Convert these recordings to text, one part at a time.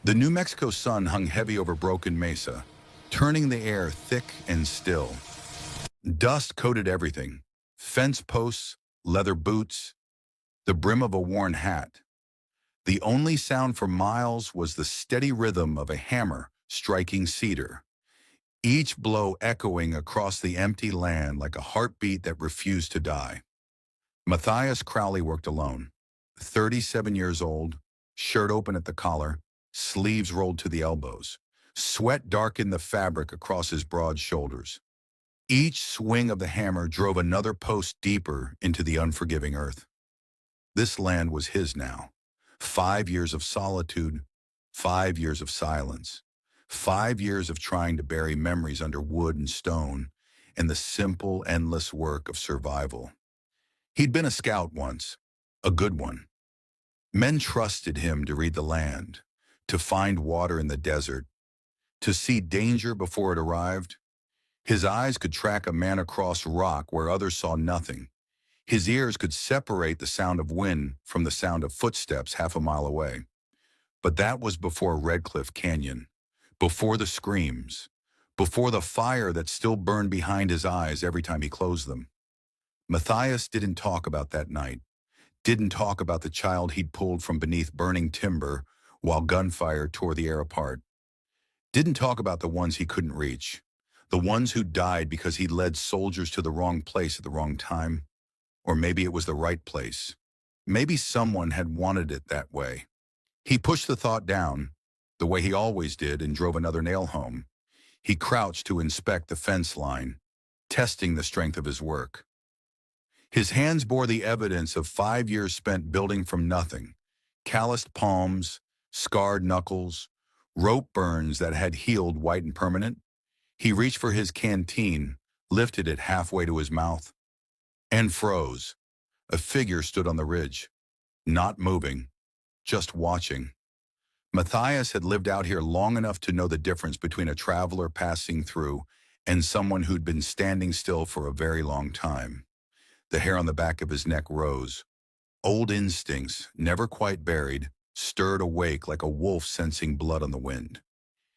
The New Mexico sun hung heavy over Broken Mesa, turning the air thick and still. Dust coated everything: fence posts, leather boots, the brim of a worn hat. The only sound for miles was the steady rhythm of a hammer striking cedar, each blow echoing across the empty land like a heartbeat that refused to die. Matthias Crowley worked alone, 37 years old, shirt open at the collar, sleeves rolled to the elbows. Sweat darkened the fabric across his broad shoulders. Each swing of the hammer drove another post deeper into the unforgiving earth. This land was his now. 5 years of solitude, 5 years of silence, 5 years of trying to bury memories under wood and stone, and the simple, endless work of survival. He'd been a scout once, a good one. Men trusted him to read the land, to find water in the desert, to see danger before it arrived. His eyes could track a man across rock where others saw nothing. His ears could separate the sound of wind from the sound of footsteps half a mile away. But that was before Red Cliff Canyon, before the screams, before the fire that still burned behind his eyes every time he closed them. Matthias didn't talk about that night, didn't talk about the child he'd pulled from beneath burning timber while gunfire tore the air apart. Didn't talk about the ones he couldn't reach, the ones who died because he'd led soldiers to the wrong place at the wrong time. Or maybe it was the right place. Maybe someone had wanted it that way. He pushed the thought down, the way he always did, and drove another nail home. He crouched to inspect the fence line, testing the strength of his work. His hands bore the evidence of 5 years spent building from nothing: calloused palms, scarred knuckles, rope burns that had healed white and permanent. He reached for his canteen, lifted it halfway to his mouth, and froze. A figure stood on the ridge, not moving, just watching. Matthias had lived out here long enough to know the difference between a traveler passing through and someone who'd been standing still for a very long time. The hair on the back of his neck rose. Old instincts, never quite buried, stirred awake like a wolf sensing blood on the wind.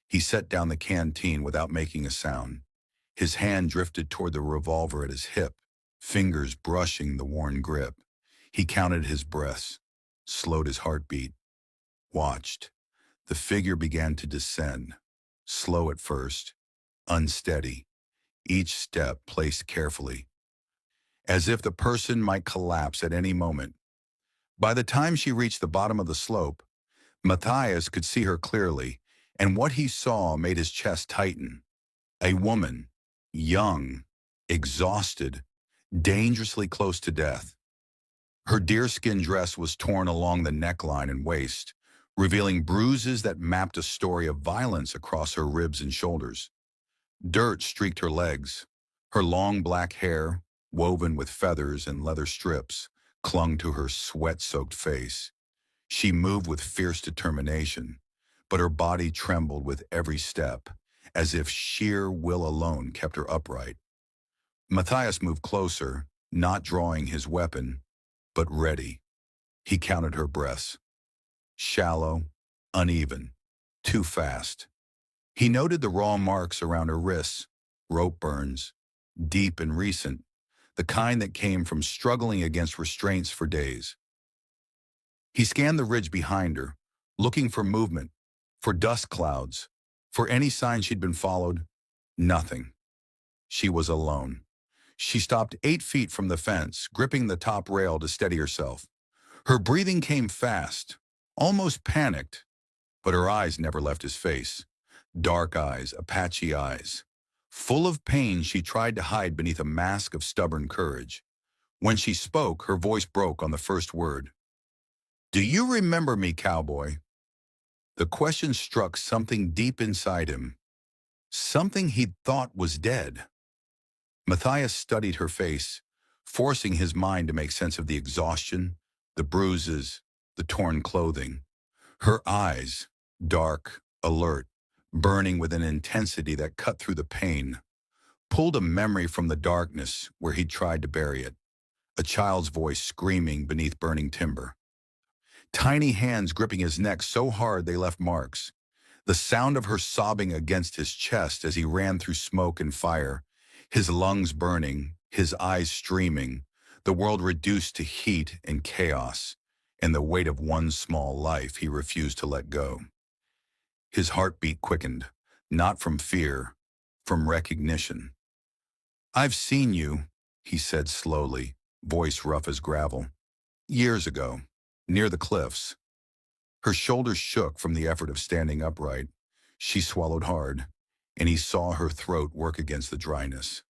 He set down the canteen without making a sound. His hand drifted toward the revolver at his hip, fingers brushing the worn grip. He counted his breaths, slowed his heartbeat, watched. The figure began to descend, slow at first, unsteady, each step placed carefully, as if the person might collapse at any moment. By the time she reached the bottom of the slope, Matthias could see her clearly, and what he saw made his chest tighten. A woman, young, exhausted, dangerously close to death. Her deerskin dress was torn along the neckline and waist, revealing bruises that mapped a story of violence across her ribs and shoulders. Dirt streaked her legs. Her long black hair, woven with feathers and leather strips, clung to her sweat-soaked face. She moved with fierce determination, but her body trembled with every step, as if sheer will alone kept her upright. Matthias moved closer, not drawing his weapon, but ready. He counted her breaths. Shallow, uneven, too fast. He noted the raw marks around her wrists, rope burns, deep and recent, the kind that came from struggling against restraints for days. He scanned the ridge behind her, looking for movement, for dust clouds, for any sign she'd been followed. Nothing. She was alone. She stopped 8 feet from the fence, gripping the top rail to steady herself. Her breathing came fast, almost panicked, but her eyes never left his face. Dark eyes, Apache eyes. Full of pain, she tried to hide beneath a mask of stubborn courage. When she spoke, her voice broke on the first word. "Do you remember me, Cowboy?" The question struck something deep inside him, something he'd thought was dead. Matthias studied her face, forcing his mind to make sense of the exhaustion, the bruises, the torn clothing. Her eyes, dark, alert, burning with an intensity that cut through the pain, pulled a memory from the darkness where he'd tried to bury it. A child's voice screaming beneath burning timber. Tiny hands gripping his neck so hard they left marks. The sound of her sobbing against his chest as he ran through smoke and fire, his lungs burning, his eyes streaming, the world reduced to heat and chaos, and the weight of one small life he refused to let go. His heartbeat quickened, not from fear, from recognition. "I've seen you," he said slowly, voice rough as gravel. "Years ago, near the cliffs." Her shoulders shook from the effort of standing upright. She swallowed hard, and he saw her throat work against the dryness.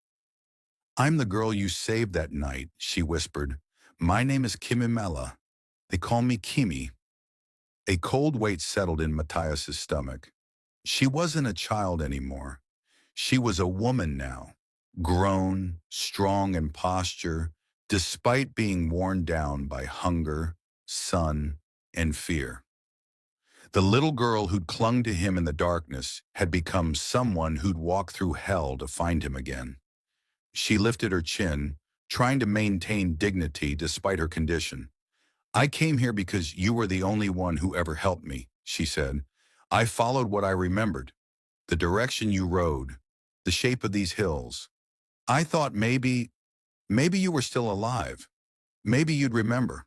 "I'm the girl you saved that night," she whispered. "My name is Kimimela. They call me Kimi." A cold weight settled in Matthias's stomach. She wasn't a child anymore. She was a woman now, grown, strong in posture, despite being worn down by hunger, sun, and fear. The little girl who'd clung to him in the darkness had become someone who'd walk through hell to find him again. She lifted her chin, trying to maintain dignity despite her condition. "I came here because you were the only one who ever helped me," she said. "I followed what I remembered, the direction you rode, the shape of these hills. I thought maybe you were still alive. Maybe you'd remember."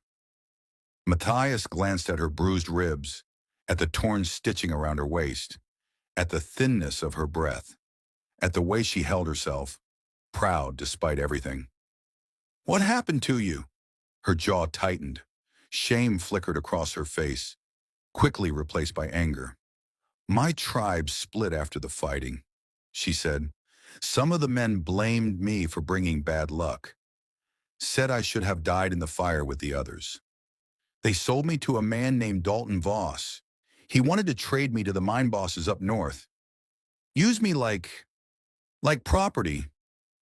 Matthias glanced at her bruised ribs, at the torn stitching around her waist, at the thinness of her breath, at the way she held herself, proud despite everything. "What happened to you?" Her jaw tightened. Shame flickered across her face, quickly replaced by anger. "My tribe split after the fighting," she said. "Some of the men blamed me for bringing bad luck, said I should have died in the fire with the others. They sold me to a man named Dalton Voss. He wanted to trade me to the mine bosses up north. Use me like property."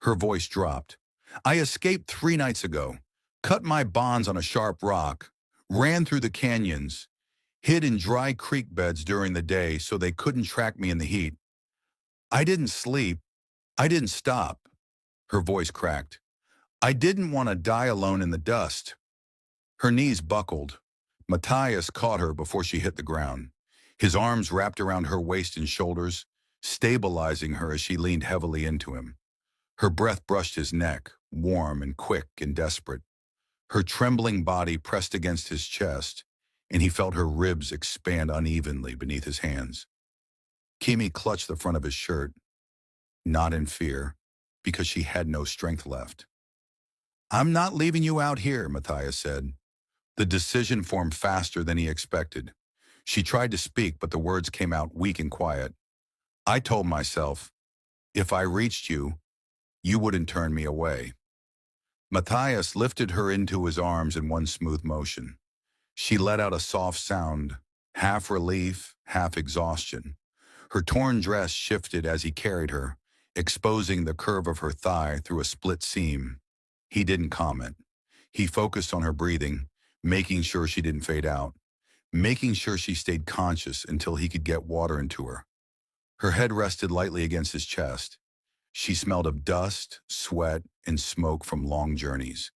Her voice dropped. "I escaped 3 nights ago, cut my bonds on a sharp rock, ran through the canyons, hid in dry creek beds during the day so they couldn't track me in the heat. I didn't sleep. I didn't stop." Her voice cracked. "I didn't want to die alone in the dust." Her knees buckled. Matthias caught her before she hit the ground. His arms wrapped around her waist and shoulders, stabilizing her as she leaned heavily into him. Her breath brushed his neck, warm and quick and desperate. Her trembling body pressed against his chest, and he felt her ribs expand unevenly beneath his hands. Kimi clutched the front of his shirt, not in fear, because she had no strength left. "I'm not leaving you out here," Matthias said. The decision formed faster than he expected. She tried to speak, but the words came out weak and quiet. "I told myself, if I reached you, you wouldn't turn me away." Matthias lifted her into his arms in one smooth motion. She let out a soft sound, half relief, half exhaustion. Her torn dress shifted as he carried her, exposing the curve of her thigh through a split seam. He didn't comment. He focused on her breathing, making sure she didn't fade out, making sure she stayed conscious until he could get water into her. Her head rested lightly against his chest. She smelled of dust, sweat, and smoke from long journeys.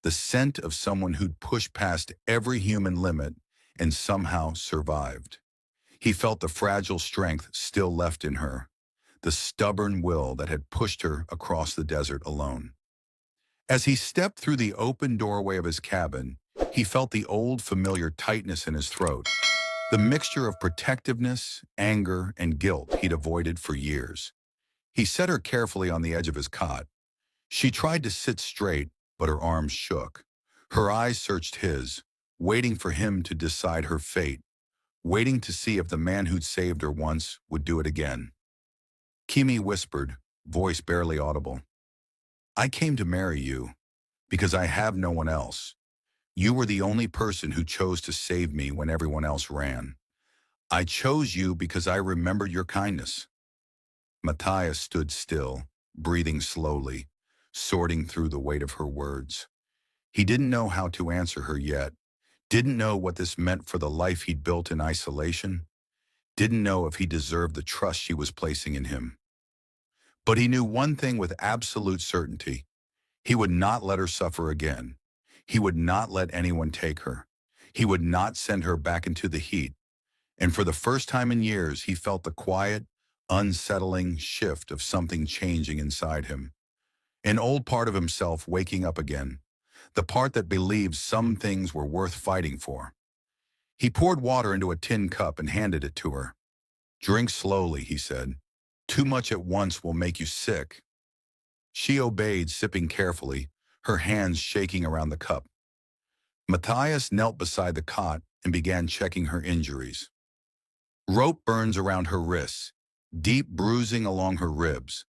The scent of someone who'd pushed past every human limit and somehow survived. He felt the fragile strength still left in her, the stubborn will that had pushed her across the desert alone. As he stepped through the open doorway of his cabin, he felt the old familiar tightness in his throat, the mixture of protectiveness, anger, and guilt he'd avoided for years. He set her carefully on the edge of his cot. She tried to sit straight, but her arms shook. Her eyes searched his, waiting for him to decide her fate, waiting to see if the man who'd saved her once would do it again. Kimi whispered, voice barely audible. "I came to marry you because I have no one else. You were the only person who chose to save me when everyone else ran. I chose you because I remembered your kindness." Matthias stood still, breathing slowly, sorting through the weight of her words. He didn't know how to answer her yet, didn't know what this meant for the life he'd built in isolation, didn't know if he deserved the trust she was placing in him. But he knew one thing with absolute certainty. He would not let her suffer again. He would not let anyone take her. He would not send her back into the heat. And for the first time in years, he felt the quiet, unsettling shift of something changing inside him. An old part of himself waking up again, the part that believed some things were worth fighting for. He poured water into a tin cup and handed it to her. "Drink slowly," he said. "Too much at once will make you sick." She obeyed, sipping carefully, her hands shaking around the cup. Matthias knelt beside the cot and began checking her injuries. Rope burns around her wrists, deep bruising along her ribs,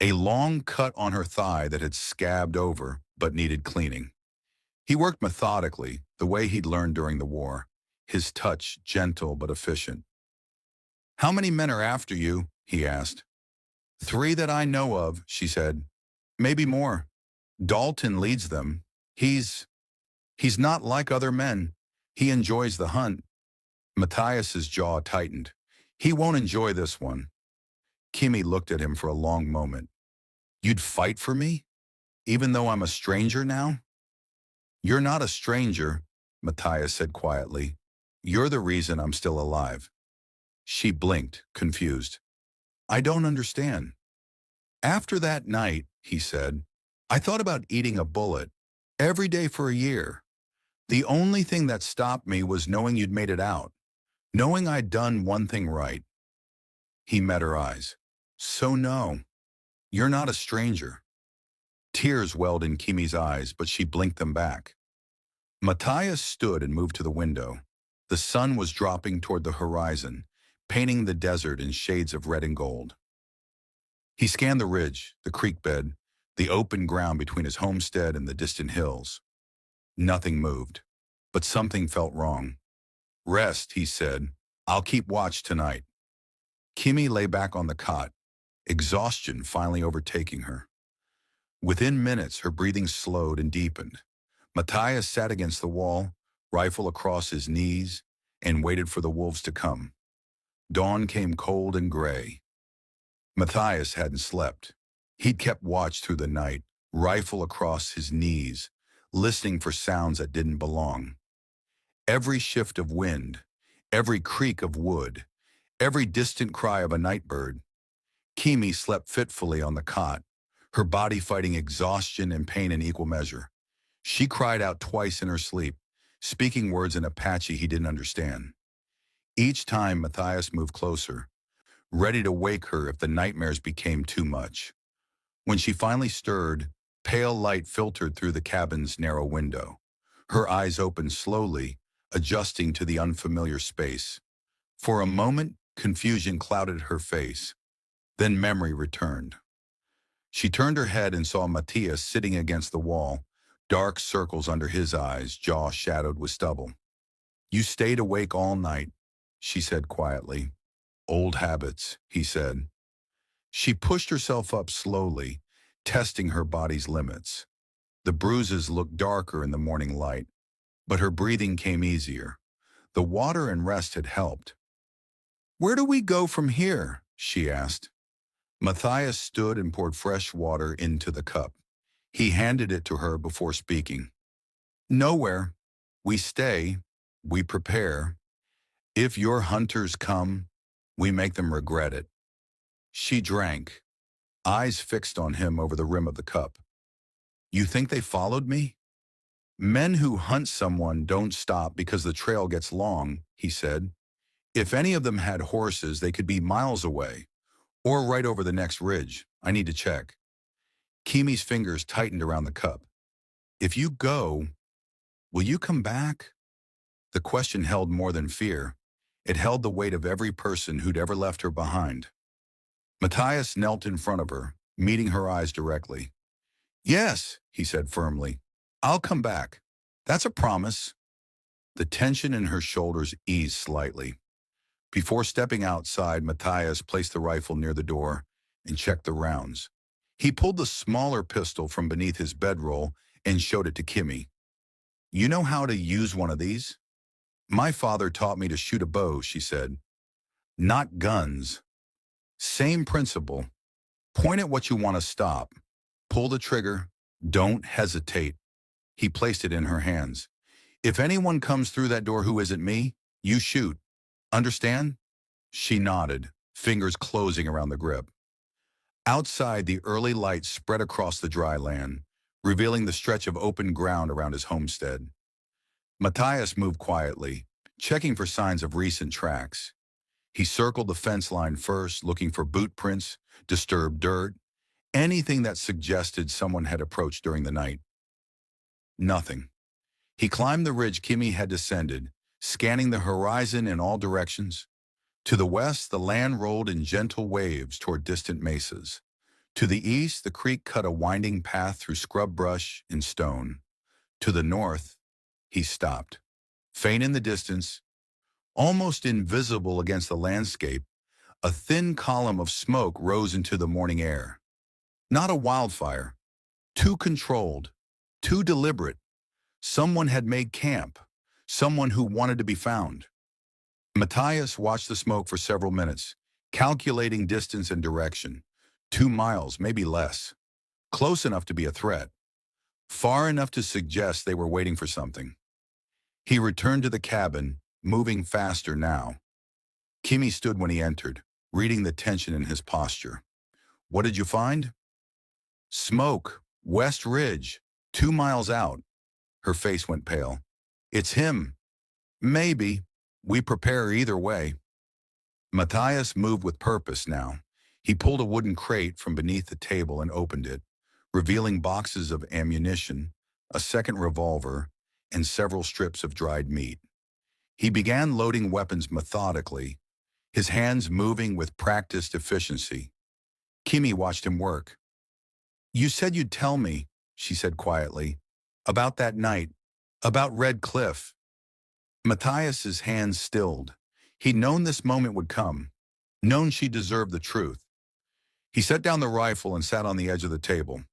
a long cut on her thigh that had scabbed over but needed cleaning. He worked methodically, the way he'd learned during the war, his touch gentle but efficient. "How many men are after you?" he asked. "3 that I know of," she said. "Maybe more. Dalton leads them. He's not like other men. He enjoys the hunt." Matthias's jaw tightened. "He won't enjoy this one." Kimmy looked at him for a long moment. "You'd fight for me? Even though I'm a stranger now?" "You're not a stranger," Matthias said quietly. "You're the reason I'm still alive." She blinked, confused. "I don't understand." "After that night," he said, "I thought about eating a bullet every day for a year. The only thing that stopped me was knowing you'd made it out, knowing I'd done one thing right." He met her eyes. "So no, you're not a stranger." Tears welled in Kimmy's eyes, but she blinked them back. Matthias stood and moved to the window. The sun was dropping toward the horizon, painting the desert in shades of red and gold. He scanned the ridge, the creek bed, the open ground between his homestead and the distant hills. Nothing moved, but something felt wrong. "Rest," he said. "I'll keep watch tonight." Kimmy lay back on the cot, exhaustion finally overtaking her. Within minutes, her breathing slowed and deepened. Matthias sat against the wall, rifle across his knees, and waited for the wolves to come. Dawn came cold and gray. Matthias hadn't slept. He'd kept watch through the night, rifle across his knees, listening for sounds that didn't belong. Every shift of wind, every creak of wood, every distant cry of a night bird. Kimi slept fitfully on the cot, her body fighting exhaustion and pain in equal measure. She cried out twice in her sleep, speaking words in Apache he didn't understand. Each time Matthias moved closer, ready to wake her if the nightmares became too much. When she finally stirred, pale light filtered through the cabin's narrow window. Her eyes opened slowly, adjusting to the unfamiliar space. For a moment, confusion clouded her face. Then memory returned. She turned her head and saw Matthias sitting against the wall, dark circles under his eyes, jaw shadowed with stubble. "You stayed awake all night," she said quietly. "Old habits," he said. She pushed herself up slowly, testing her body's limits. The bruises looked darker in the morning light, but her breathing came easier. The water and rest had helped. "Where do we go from here?" she asked. Matthias stood and poured fresh water into the cup. He handed it to her before speaking. "Nowhere. We stay. We prepare. If your hunters come, we make them regret it." She drank, eyes fixed on him over the rim of the cup. "You think they followed me?" "Men who hunt someone don't stop because the trail gets long," he said. "If any of them had horses, they could be miles away, or right over the next ridge. I need to check." Kimi's fingers tightened around the cup. "If you go, will you come back?" The question held more than fear. It held the weight of every person who'd ever left her behind. Matthias knelt in front of her, meeting her eyes directly. "Yes," he said firmly. "I'll come back. That's a promise." The tension in her shoulders eased slightly. Before stepping outside, Matthias placed the rifle near the door and checked the rounds. He pulled the smaller pistol from beneath his bedroll and showed it to Kimmy. "You know how to use one of these?" "My father taught me to shoot a bow," she said. "Not guns." "Same principle. Point at what you want to stop. Pull the trigger. Don't hesitate." He placed it in her hands. "If anyone comes through that door who isn't me, you shoot. Understand? She nodded, fingers closing around the grip. Outside, the early light spread across the dry land, revealing the stretch of open ground around his homestead. Matthias moved quietly, checking for signs of recent tracks. He circled the fence line first, looking for boot prints, disturbed dirt, anything that suggested someone had approached during the night. Nothing. He climbed the ridge Kimmy had descended, scanning the horizon in all directions. To the west, the land rolled in gentle waves toward distant mesas. To the east, the creek cut a winding path through scrub brush and stone. To the north, he stopped. Faint in the distance, almost invisible against the landscape, a thin column of smoke rose into the morning air. Not a wildfire, too controlled, too deliberate. Someone had made camp, someone who wanted to be found. Matthias watched the smoke for several minutes, calculating distance and direction. 2 miles, maybe less. Close enough to be a threat. Far enough to suggest they were waiting for something. He returned to the cabin, moving faster now. Kimmy stood when he entered, reading the tension in his posture. What did you find? Smoke, West Ridge, 2 miles out. Her face went pale. It's him. Maybe. We prepare either way. Matthias moved with purpose now. He pulled a wooden crate from beneath the table and opened it, revealing boxes of ammunition, a second revolver, and several strips of dried meat. He began loading weapons methodically, his hands moving with practiced efficiency. Kimmy watched him work. You said you'd tell me, she said quietly, about that night, about Red Cliff. Matthias's hands stilled. He'd known this moment would come, known she deserved the truth. He set down the rifle and sat on the edge of the table.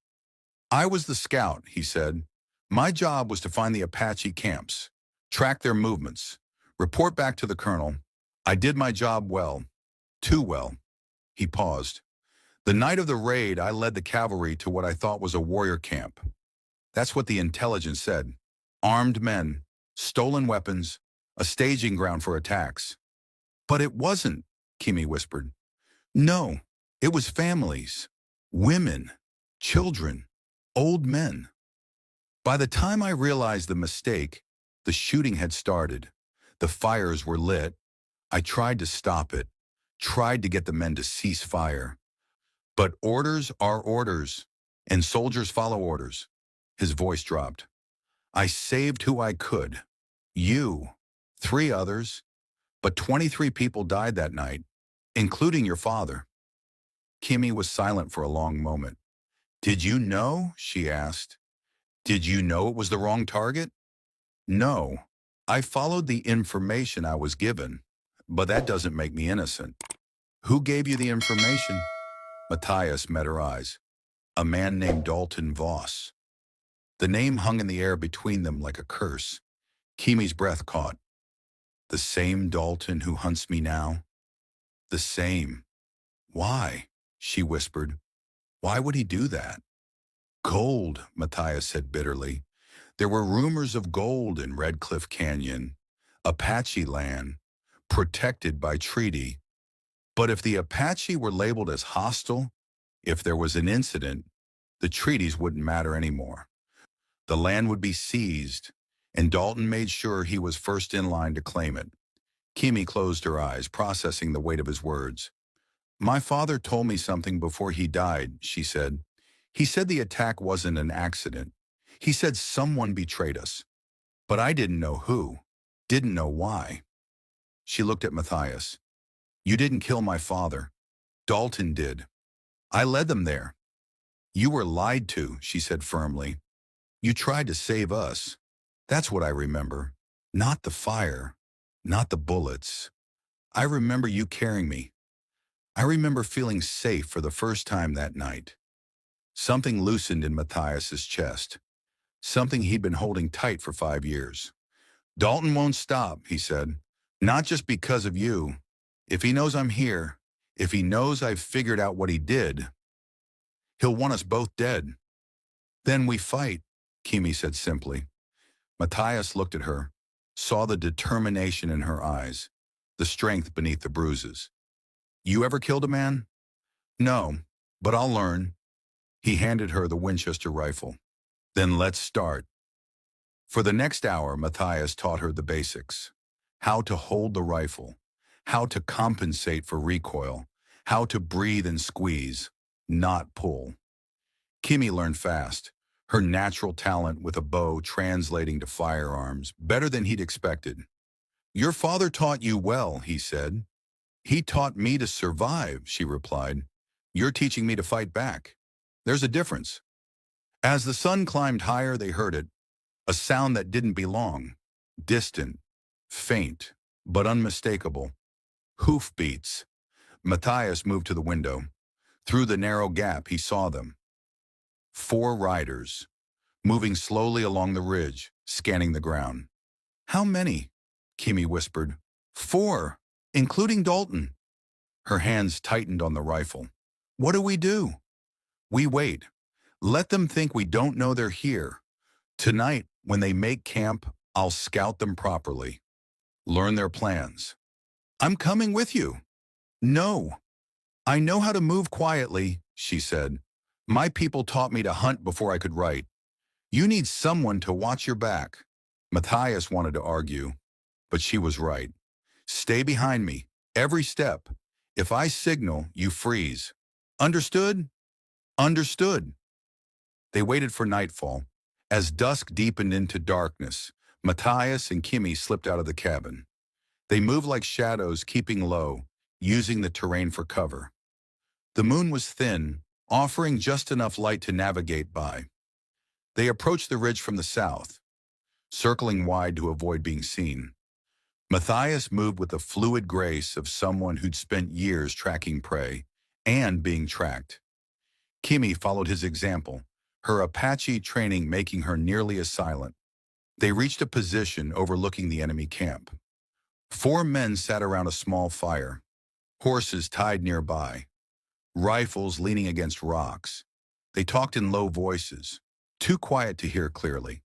I was the scout, he said. My job was to find the Apache camps, track their movements, report back to the colonel. I did my job well, too well. He paused. The night of the raid, I led the cavalry to what I thought was a warrior camp. That's what the intelligence said. Armed men, stolen weapons, a staging ground for attacks. But it wasn't, Kimmy whispered. No, it was families, women, children, old men. By the time I realized the mistake, the shooting had started. The fires were lit. I tried to stop it, tried to get the men to cease fire. But orders are orders, and soldiers follow orders. His voice dropped. I saved who I could. You, 3 others, but 23 people died that night, including your father. Kimmy was silent for a long moment. Did you know? She asked. Did you know it was the wrong target? No. I followed the information I was given, but that doesn't make me innocent. Who gave you the information? Matthias met her eyes. A man named Dalton Voss. The name hung in the air between them like a curse. Kimmy's breath caught. The same Dalton who hunts me now? The same. Why? She whispered. Why would he do that? Gold, Matthias said bitterly. There were rumors of gold in Red Cliff Canyon, Apache land, protected by treaty. But if the Apache were labeled as hostile, if there was an incident, the treaties wouldn't matter anymore. The land would be seized, and Dalton made sure he was first in line to claim it. Kimmy closed her eyes, processing the weight of his words. My father told me something before he died, she said. He said the attack wasn't an accident. He said someone betrayed us. But I didn't know who, didn't know why. She looked at Matthias. You didn't kill my father. Dalton did. I led them there. You were lied to, she said firmly. You tried to save us. That's what I remember. Not the fire, not the bullets. I remember you carrying me. I remember feeling safe for the first time that night. Something loosened in Matthias's chest. Something he'd been holding tight for 5 years. Dalton won't stop, he said. Not just because of you. If he knows I'm here, if he knows I've figured out what he did, he'll want us both dead. Then we fight, Kimmy said simply. Matthias looked at her, saw the determination in her eyes, the the strength beneath the bruises. You ever killed a man? No, but I'll learn. He handed her the Winchester rifle. Then let's start. For the next hour, Matthias taught her the basics. How to hold the rifle, how to compensate for recoil, how to breathe and squeeze, not pull. Kimmy learned fast, her natural talent with a bow translating to firearms, better than he'd expected. Your father taught you well, he said. He taught me to survive, she replied. You're teaching me to fight back. There's a difference. As the sun climbed higher, they heard it, a sound that didn't belong, distant, faint, but unmistakable. Hoofbeats. Matthias moved to the window. Through the narrow gap, he saw them. 4 riders, moving slowly along the ridge, scanning the ground. How many? Kimmy whispered. 4, including Dalton. Her hands tightened on the rifle. What do? We wait. Let them think we don't know they're here. Tonight, when they make camp, I'll scout them properly. Learn their plans. I'm coming with you. No. I know how to move quietly, she said. My people taught me to hunt before I could write. You need someone to watch your back. Matthias wanted to argue, but she was right. Stay behind me, every step. If I signal, you freeze. Understood? Understood. They waited for nightfall. As dusk deepened into darkness, Matthias and Kimmy slipped out of the cabin. They moved like shadows, keeping low, using the terrain for cover. The moon was thin, offering just enough light to navigate by. They approached the ridge from the south, circling wide to avoid being seen. Matthias moved with the fluid grace of someone who'd spent years tracking prey and being tracked. Kimmy followed his example, her Apache training making her nearly as silent. They reached a position overlooking the enemy camp. 4 men sat around a small fire, horses tied nearby, rifles leaning against rocks. They talked in low voices, too quiet to hear clearly.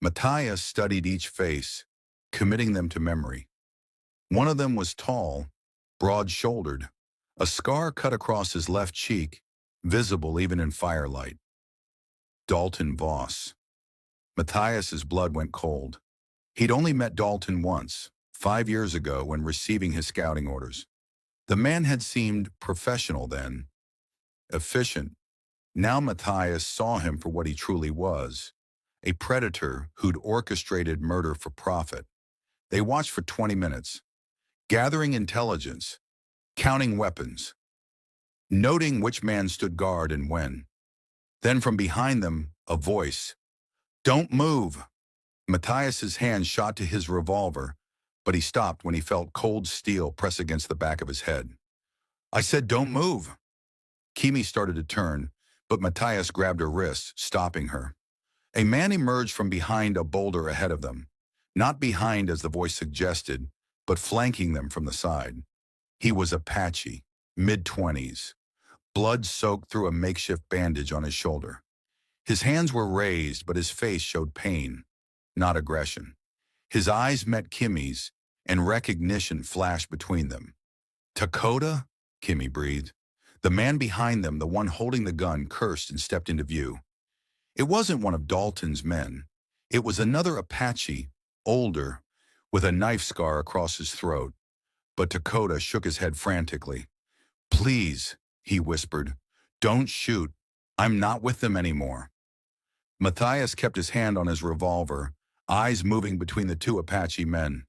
Matthias studied each face, committing them to memory. One of them was tall, broad-shouldered, a scar cut across his left cheek, visible even in firelight. Dalton Voss. Matthias's blood went cold. He'd only met Dalton once, 5 years ago when receiving his scouting orders. The man had seemed professional then, efficient. Now Matthias saw him for what he truly was, a predator who'd orchestrated murder for profit. They watched for 20 minutes, gathering intelligence, counting weapons, noting which man stood guard and when. Then from behind them, a voice. Don't move. Matthias's hand shot to his revolver, but he stopped when he felt cold steel press against the back of his head. I said don't move. Kimmy started to turn, but Matthias grabbed her wrist, stopping her. A man emerged from behind a boulder ahead of them, not behind as the voice suggested, but flanking them from the side. He was Apache, mid-20s, blood soaked through a makeshift bandage on his shoulder. His hands were raised, but his face showed pain, not aggression. His eyes met Kimmy's, and recognition flashed between them. Dakota? Kimmy breathed. The man behind them, the one holding the gun, cursed and stepped into view. It wasn't one of Dalton's men. It was another Apache, older, with a knife scar across his throat. But Dakota shook his head frantically. Please, he whispered, don't shoot. I'm not with them anymore. Matthias kept his hand on his revolver, eyes moving between the 2 Apache men.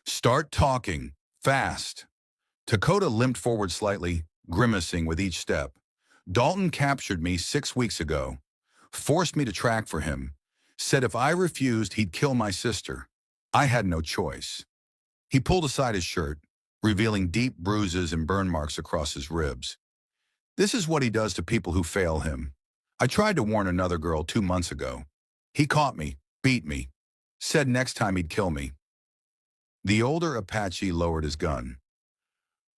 Start talking, fast. Dakota limped forward slightly, grimacing with each step. Dalton captured me 6 weeks ago, forced me to track for him, said if I refused, he'd kill my sister. I had no choice. He pulled aside his shirt, revealing deep bruises and burn marks across his ribs. This is what he does to people who fail him. I tried to warn another girl 2 months ago. He caught me, beat me, said next time he'd kill me. The older Apache lowered his gun.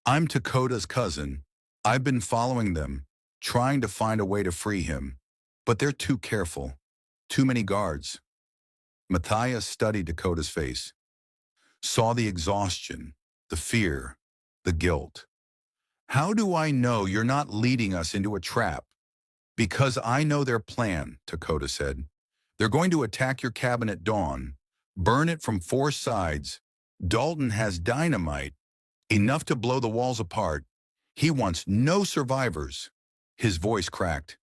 I'm Dakota's cousin. I've been following them, trying to find a way to free him. But they're too careful. Too many guards. Matthias studied Dakota's face, saw the exhaustion, the fear, the guilt. How do I know you're not leading us into a trap? Because I know their plan, Dakota said. They're going to attack your cabin at dawn, burn it from 4 sides. Dalton has dynamite, enough to blow the walls apart. He wants no survivors. His voice cracked.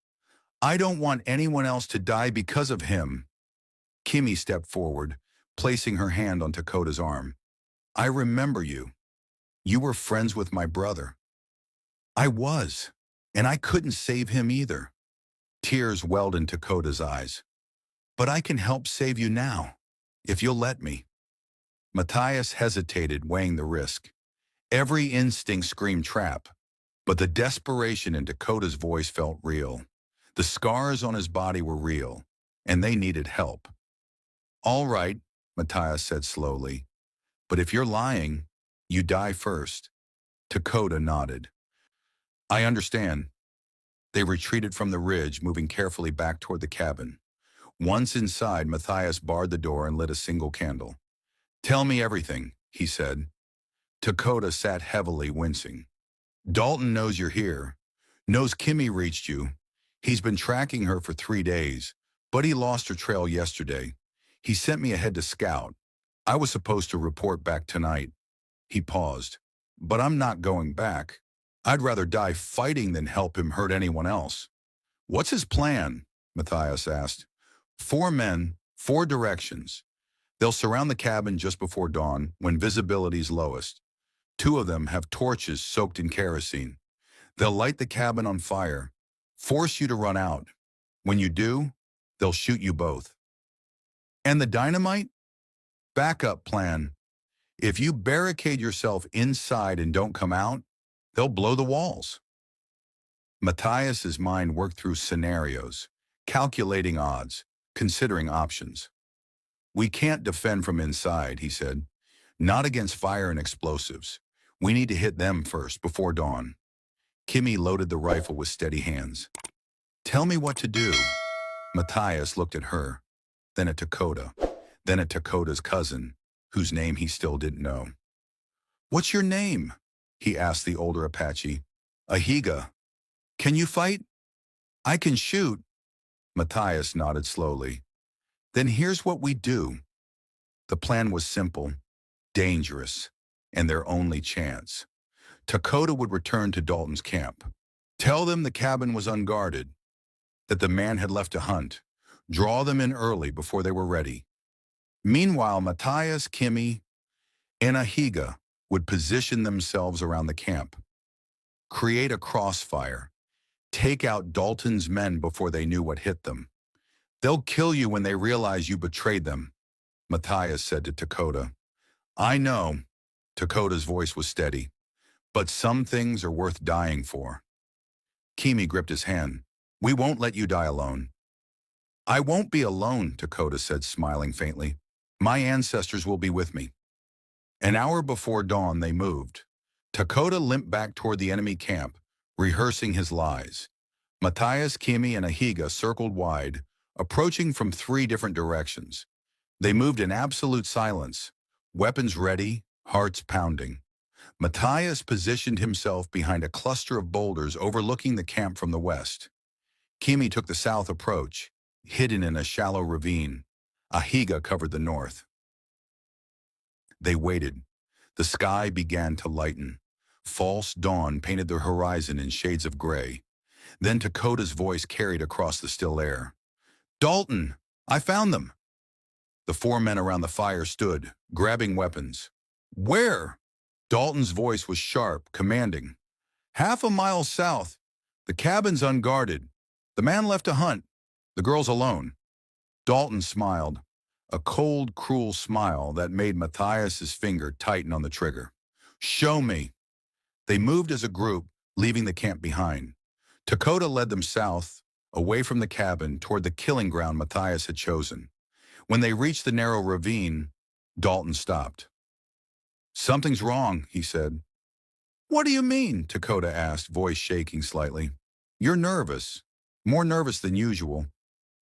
I don't want anyone else to die because of him. Kimmy stepped forward, placing her hand on Dakota's arm. I remember you. You were friends with my brother. I was, and I couldn't save him either. Tears welled in Dakota's eyes. But I can help save you now, if you'll let me. Matthias hesitated, weighing the risk. Every instinct screamed trap, but the desperation in Dakota's voice felt real. The scars on his body were real, and they needed help. All right, Matthias said slowly, but if you're lying, you die first. Dakota nodded. I understand. They retreated from the ridge, moving carefully back toward the cabin. Once inside, Matthias barred the door and lit a single candle. Tell me everything, he said. Dakota sat heavily, wincing. Dalton knows you're here, knows Kimmy reached you. He's been tracking her for 3 days, but he lost her trail yesterday. He sent me ahead to scout. I was supposed to report back tonight. He paused. But I'm not going back. I'd rather die fighting than help him hurt anyone else. What's his plan? Matthias asked. 4 men, 4 directions. They'll surround the cabin just before dawn, when visibility's lowest. 2 of them have torches soaked in kerosene. They'll light the cabin on fire, force you to run out. When you do, they'll shoot you both. And the dynamite? Backup plan. If you barricade yourself inside and don't come out, they'll blow the walls. Matthias's mind worked through scenarios, calculating odds, considering options. We can't defend from inside, he said. Not against fire and explosives. We need to hit them first, before dawn. Kimmy loaded the rifle with steady hands. Tell me what to do. Matthias looked at her, then at Dakota, then at Dakota's cousin, whose name he still didn't know. What's your name? He asked the older Apache. Ahiga. Can you fight? I can shoot. Matthias nodded slowly. Then here's what we do. The plan was simple, dangerous, and their only chance. Dakota would return to Dalton's camp. Tell them the cabin was unguarded, that the man had left to hunt. Draw them in early before they were ready. Meanwhile, Matthias, Kimmy, and Ahiga would position themselves around the camp. Create a crossfire. Take out Dalton's men before they knew what hit them. They'll kill you when they realize you betrayed them, Matthias said to Dakota. I know, Dakota's voice was steady, but some things are worth dying for. Kimmy gripped his hand. We won't let you die alone. I won't be alone, Dakota said, smiling faintly. My ancestors will be with me. An hour before dawn, they moved. Dakota limped back toward the enemy camp, rehearsing his lies. Matthias, Kimmy, and Ahiga circled wide, approaching from 3 different directions. They moved in absolute silence, weapons ready, hearts pounding. Matthias positioned himself behind a cluster of boulders overlooking the camp from the west. Kimmy took the south approach, hidden in a shallow ravine. Ahiga covered the north. They waited. The sky began to lighten. False dawn painted the horizon in shades of gray. Then Dakota's voice carried across the still air. Dalton, I found them. The 4 men around the fire stood, grabbing weapons. Where? Dalton's voice was sharp, commanding. Half a mile south. The cabin's unguarded. The man left to hunt. The girl's alone. Dalton smiled, a cold, cruel smile that made Matthias's finger tighten on the trigger. Show me. They moved as a group, leaving the camp behind. Dakota led them south, away from the cabin, toward the killing ground Matthias had chosen. When they reached the narrow ravine, Dalton stopped. Something's wrong, he said. What do you mean? Dakota asked, voice shaking slightly. You're nervous, more nervous than usual.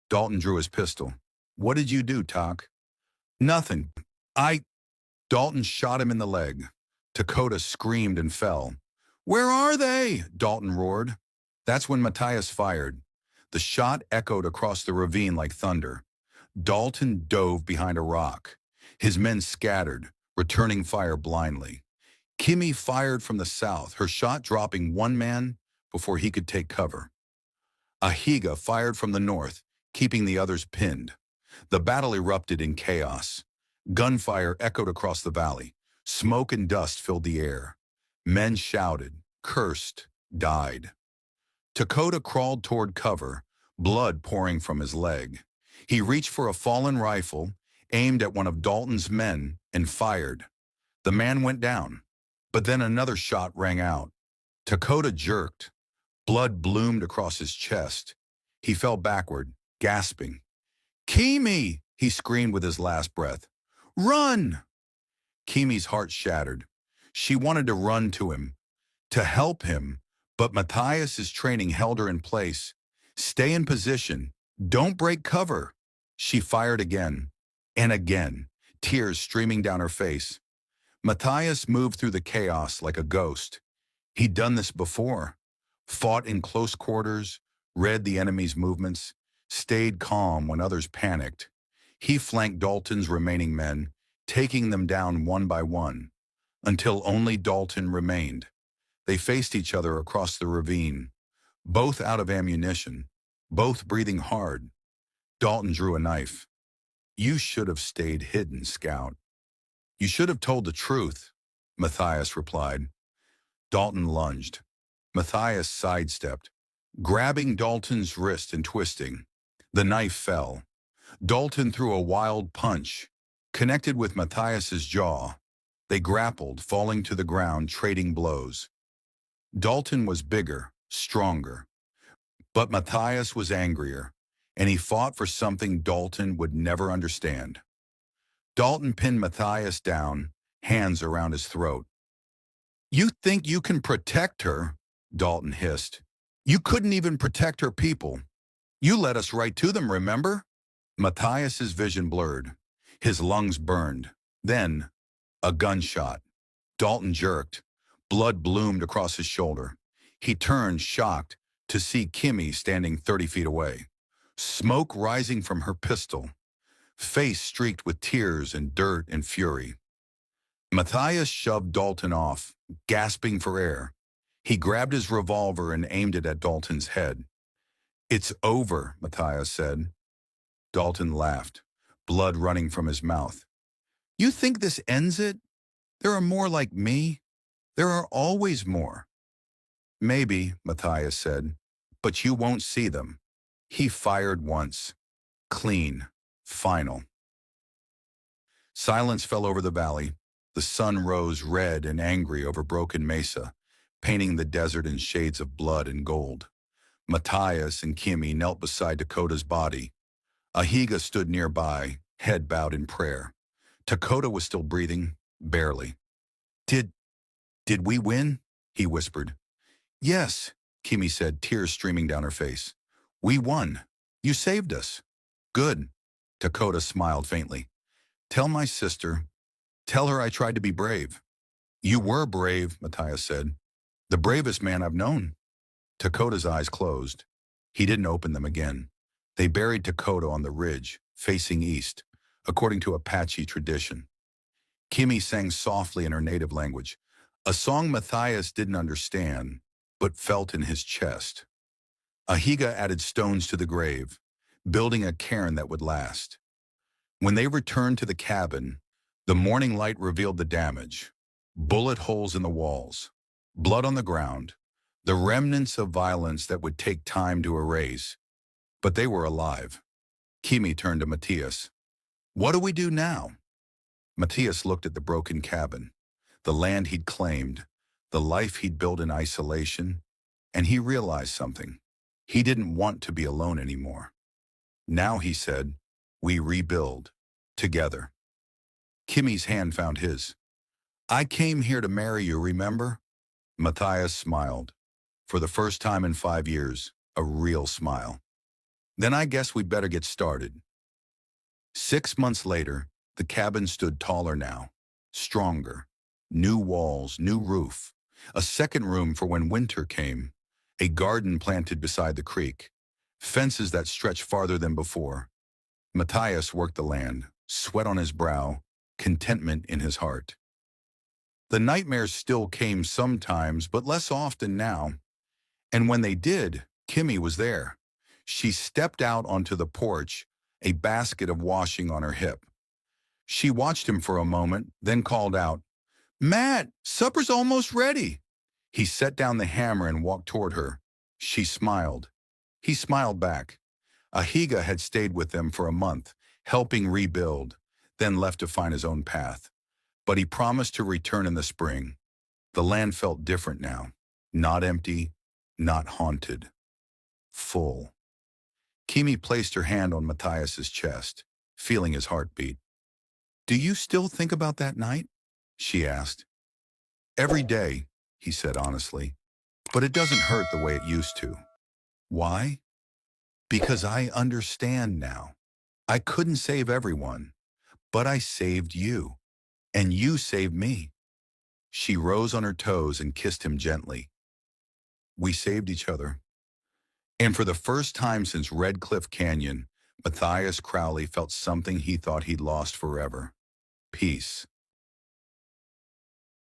Dalton drew his pistol. What did you do, Tak? Nothing. Dalton shot him in the leg. Dakota screamed and fell. "Where are they?" Dalton roared. That's when Matthias fired. The shot echoed across the ravine like thunder. Dalton dove behind a rock. His men scattered, returning fire blindly. Kimmy fired from the south, her shot dropping one man before he could take cover. Ahiga fired from the north, keeping the others pinned. The battle erupted in chaos. Gunfire echoed across the valley. Smoke and dust filled the air. Men shouted, cursed, died. Dakota crawled toward cover, blood pouring from his leg. He reached for a fallen rifle, aimed at one of Dalton's men, and fired. The man went down, but then another shot rang out. Dakota jerked. Blood bloomed across his chest. He fell backward, gasping. "Kimi!" he screamed with his last breath. "Run!" Kimi's heart shattered. She wanted to run to him, to help him, but Matthias's training held her in place. "Stay in position. Don't break cover." She fired again and again, tears streaming down her face. Matthias moved through the chaos like a ghost. He'd done this before, fought in close quarters, read the enemy's movements, stayed calm when others panicked. He flanked Dalton's remaining men, taking them down one by one, until only Dalton remained. They faced each other across the ravine, both out of ammunition, both breathing hard. Dalton drew a knife. "You should have stayed hidden, Scout." "You should have told the truth," Matthias replied. Dalton lunged. Matthias sidestepped, grabbing Dalton's wrist and twisting. The knife fell. Dalton threw a wild punch, connected with Matthias's jaw. They grappled, falling to the ground, trading blows. Dalton was bigger, stronger, but Matthias was angrier, and he fought for something Dalton would never understand. Dalton pinned Matthias down, hands around his throat. "You think you can protect her?" Dalton hissed. "You couldn't even protect her people. You led us right to them, remember?" Matthias's vision blurred. His lungs burned. Then, a gunshot. Dalton jerked. Blood bloomed across his shoulder. He turned, shocked, to see Kimmy standing 30 feet away. Smoke rising from her pistol. Face streaked with tears and dirt and fury. Matthias shoved Dalton off, gasping for air. He grabbed his revolver and aimed it at Dalton's head. "It's over," Matthias said. Dalton laughed, blood running from his mouth. "You think this ends it? There are more like me. There are always more." "Maybe," Matthias said, "but you won't see them." He fired once. Clean. Final. Silence fell over the valley. The sun rose red and angry over broken mesa, painting the desert in shades of blood and gold. Matthias and Kimmy knelt beside Dakota's body. Ahiga stood nearby, head bowed in prayer. Dakota was still breathing, barely. Did we win?" he whispered. "Yes," Kimmy said, tears streaming down her face. "We won. You saved us." "Good." Dakota smiled faintly. "Tell my sister. Tell her I tried to be brave." "You were brave," Matthias said. "The bravest man I've known." Dakota's eyes closed. He didn't open them again. They buried Dakota on the ridge, facing east, according to Apache tradition. Kimmy sang softly in her native language, a song Matthias didn't understand, but felt in his chest. Ahiga added stones to the grave, building a cairn that would last. When they returned to the cabin, the morning light revealed the damage. Bullet holes in the walls, blood on the ground, the remnants of violence that would take time to erase. But they were alive. Kimmy turned to Matthias. "What do we do now?" Matthias looked at the broken cabin, the land he'd claimed, the life he'd built in isolation, and he realized something. He didn't want to be alone anymore. "Now," he said, "we rebuild, together." Kimmy's hand found his. "I came here to marry you, remember?" Matthias smiled. For the first time in 5 years, a real smile. "Then I guess we'd better get started." 6 months later, the cabin stood taller now, stronger. New walls, new roof, a second room for when winter came, a garden planted beside the creek, fences that stretched farther than before. Matthias worked the land, sweat on his brow, contentment in his heart. The nightmares still came sometimes, but less often now. And when they did, Kimmy was there. She stepped out onto the porch, a basket of washing on her hip. She watched him for a moment, then called out, "Matt, supper's almost ready." He set down the hammer and walked toward her. She smiled. He smiled back. Ahiga had stayed with them for a month, helping rebuild, then left to find his own path. But he promised to return in the spring. The land felt different now. Not empty, not haunted. Full. Kimi placed her hand on Matthias's chest, feeling his heartbeat. "Do you still think about that night?" she asked. "Every day," he said honestly. "But it doesn't hurt the way it used to." Why? Because I understand now. I couldn't save everyone, but I saved you, and you saved me. She rose on her toes and kissed him gently. We saved each other. And for the first time since Red Cliff Canyon, Matthias Crowley felt something he thought he'd lost forever. Peace.